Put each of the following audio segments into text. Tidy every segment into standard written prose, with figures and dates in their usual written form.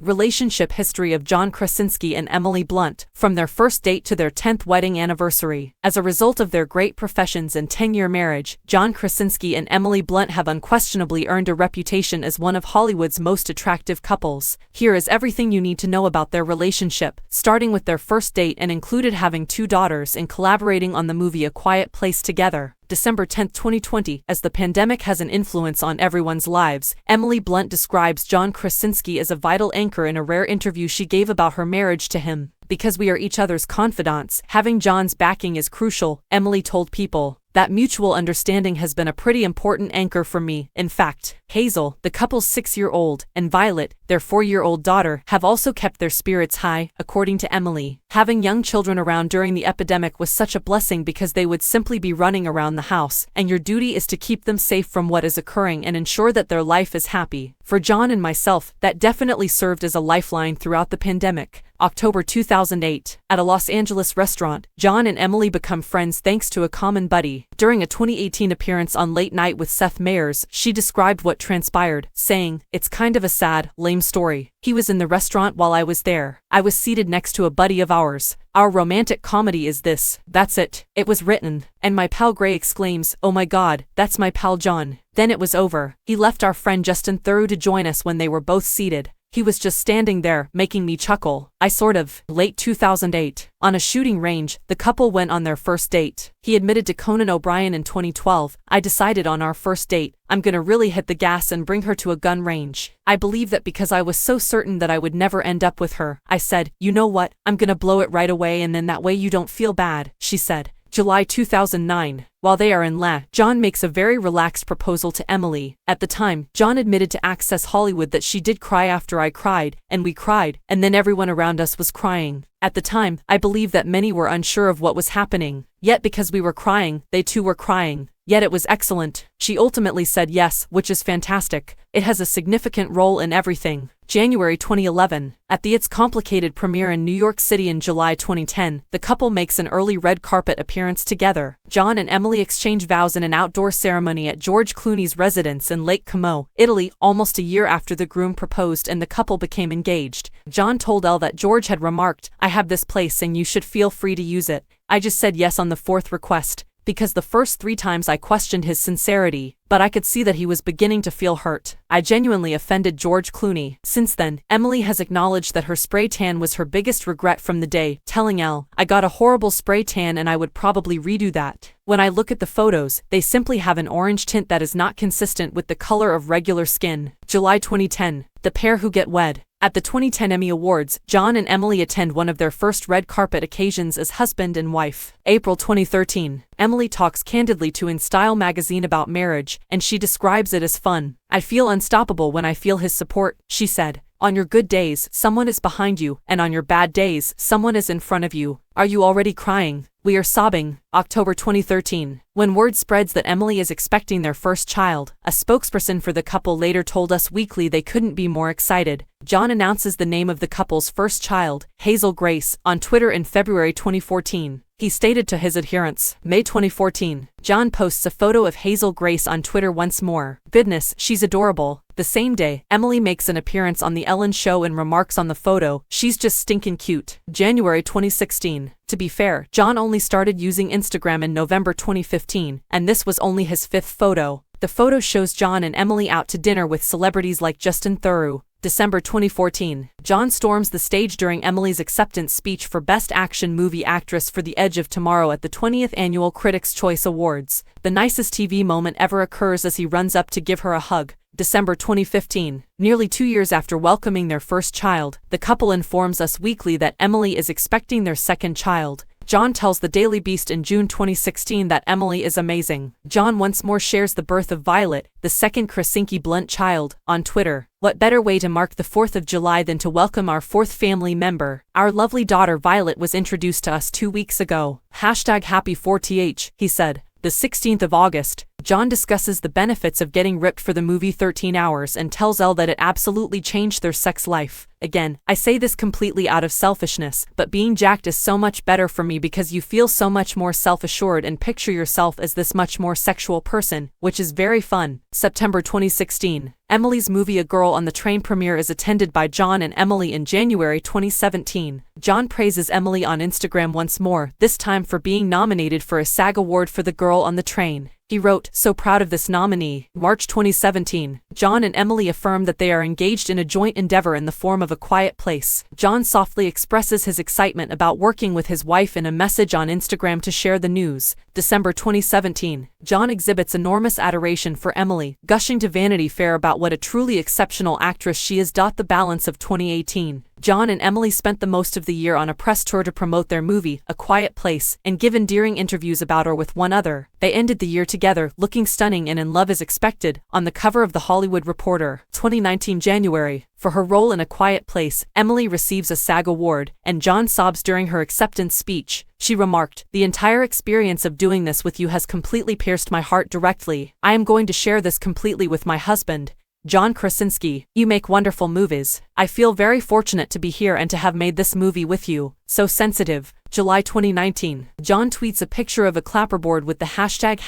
Relationship history of John Krasinski and Emily Blunt, from their first date to their 10th wedding anniversary. As a result of their great professions and 10-year marriage, John Krasinski and Emily Blunt have unquestionably earned a reputation as one of Hollywood's most attractive couples. Here is everything you need to know about their relationship, starting with their first date and included having 2 daughters and collaborating on the movie A Quiet Place together. December 10, 2020. As the pandemic has an influence on everyone's lives, Emily Blunt describes John Krasinski as a vital anchor in a rare interview she gave about her marriage to him. Because we are each other's confidants, having John's backing is crucial, Emily told People. That mutual understanding has been a pretty important anchor for me. In fact, Hazel, the couple's 6-year-old, and Violet, their 4-year-old daughter, have also kept their spirits high, according to Emily. Having young children around during the epidemic was such a blessing because they would simply be running around the house, and your duty is to keep them safe from what is occurring and ensure that their life is happy. For John and myself, that definitely served as a lifeline throughout the pandemic. October 2008. At a Los Angeles restaurant, John and Emily become friends thanks to a common buddy. During a 2018 appearance on Late Night with Seth Meyers, she described what transpired, saying, "It's kind of a sad, lame story. He was in the restaurant while I was there. I was seated next to a buddy of ours. Our romantic comedy is this. That's it. It was written." And my pal Gray exclaims, "Oh my God, that's my pal John." Then it was over. He left our friend Justin through to join us when they were both seated. He was just standing there, making me chuckle. I sort of. Late 2008. On a shooting range, the couple went on their first date. He admitted to Conan O'Brien in 2012, "I decided on our first date, I'm gonna really hit the gas and bring her to a gun range. I believe that because I was so certain that I would never end up with her, I said, you know what, I'm gonna blow it right away and then that way you don't feel bad," she said. July 2009. While they are in La, John makes a very relaxed proposal to Emily. At the time, John admitted to Access Hollywood that she did cry after I cried, and we cried, and then everyone around us was crying. At the time, I believe that many were unsure of what was happening. Yet because we were crying, they too were crying. Yet it was excellent. She ultimately said yes, which is fantastic. It has a significant role in everything. January 2011. At the It's Complicated premiere in New York City in July 2010, the couple makes an early red carpet appearance together. John and Emily exchange vows in an outdoor ceremony at George Clooney's residence in Lake Como, Italy, almost a year after the groom proposed and the couple became engaged. John told Elle that George had remarked, "I have this place and you should feel free to use it. I just said yes on the 4th request, because the first 3 times I questioned his sincerity, but I could see that he was beginning to feel hurt. I genuinely offended George Clooney." Since then, Emily has acknowledged that her spray tan was her biggest regret from the day, telling Elle, "I got a horrible spray tan and I would probably redo that. When I look at the photos, they simply have an orange tint that is not consistent with the color of regular skin." July 2010. The pair who get wed. At the 2010 Emmy Awards, John and Emily attend one of their first red carpet occasions as husband and wife. April 2013. Emily talks candidly to In Style magazine about marriage, and she describes it as fun. "I feel unstoppable when I feel his support," she said. "On your good days, someone is behind you, and on your bad days, someone is in front of you. Are you already crying? We are sobbing." October 2013. When word spreads that Emily is expecting their first child, a spokesperson for the couple later told Us Weekly they couldn't be more excited. John announces the name of the couple's first child, Hazel Grace, on Twitter in February 2014. He stated to his adherents, May 2014. John posts a photo of Hazel Grace on Twitter once more. "Goodness, she's adorable." The same day, Emily makes an appearance on The Ellen Show and remarks on the photo, "She's just stinkin' cute." January 2016. To be fair, John only started using Instagram in November 2015, and this was only his 5th photo. The photo shows John and Emily out to dinner with celebrities like Justin Theroux. December 2014. John storms the stage during Emily's acceptance speech for Best Action Movie Actress for The Edge of Tomorrow at the 20th Annual Critics' Choice Awards. The nicest TV moment ever occurs as he runs up to give her a hug. December 2015. Nearly 2 years after welcoming their first child, the couple informs Us Weekly that Emily is expecting their second child. John tells the Daily Beast in June 2016 that Emily is amazing. John once more shares the birth of Violet, the second Krasinski Blunt child, on Twitter. "What better way to mark the 4th of July than to welcome our 4th family member? Our lovely daughter Violet was introduced to us 2 weeks ago. #Happy 4th," he said. The 16th of August. John discusses the benefits of getting ripped for the movie 13 Hours and tells Elle that it absolutely changed their sex life. Again, I say this completely out of selfishness, but being jacked is so much better for me because you feel so much more self-assured and picture yourself as this much more sexual person, which is very fun. September 2016. Emily's movie A Girl on the Train premiere is attended by John and Emily in January 2017. John praises Emily on Instagram once more, this time for being nominated for a SAG award for The Girl on the Train. He wrote, "So proud of this nominee." March 2017. John and Emily affirm that they are engaged in a joint endeavor in the form of A Quiet Place. John softly expresses his excitement about working with his wife in a message on Instagram to share the news. December 2017. John exhibits enormous adoration for Emily, gushing to Vanity Fair about what a truly exceptional actress she is. The balance of 2018. John and Emily spent the most of the year on a press tour to promote their movie, A Quiet Place, and give endearing interviews about her with one other. They ended the year together, looking stunning and in love as expected, on the cover of The Hollywood Reporter. 2019 January. For her role in A Quiet Place, Emily receives a SAG award, and John sobs during her acceptance speech. She remarked, "The entire experience of doing this with you has completely pierced my heart directly. I am going to share this completely with my husband, John Krasinski. You make wonderful movies. I feel very fortunate to be here and to have made this movie with you. So sensitive." July 2019. John tweets a picture of a clapperboard with the hashtag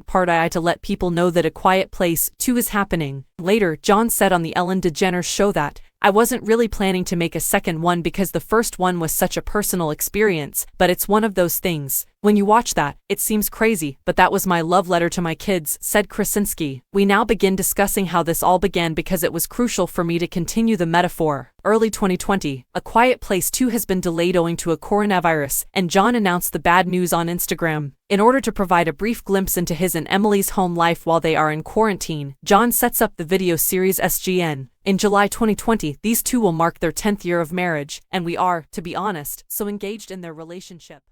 #PartII to let people know that A Quiet Place 2 is happening. Later, John said on the Ellen DeGeneres show that, "I wasn't really planning to make a second one because the first one was such a personal experience, but it's one of those things. When you watch that, it seems crazy, but that was my love letter to my kids," said Krasinski. "We now begin discussing how this all began because it was crucial for me to continue the metaphor." Early 2020. A Quiet Place 2 has been delayed owing to a coronavirus, and John announced the bad news on Instagram. In order to provide a brief glimpse into his and Emily's home life while they are in quarantine, John sets up the video series SGN. In July 2020, these two will mark their 10th year of marriage, and we are, to be honest, so engaged in their relationship.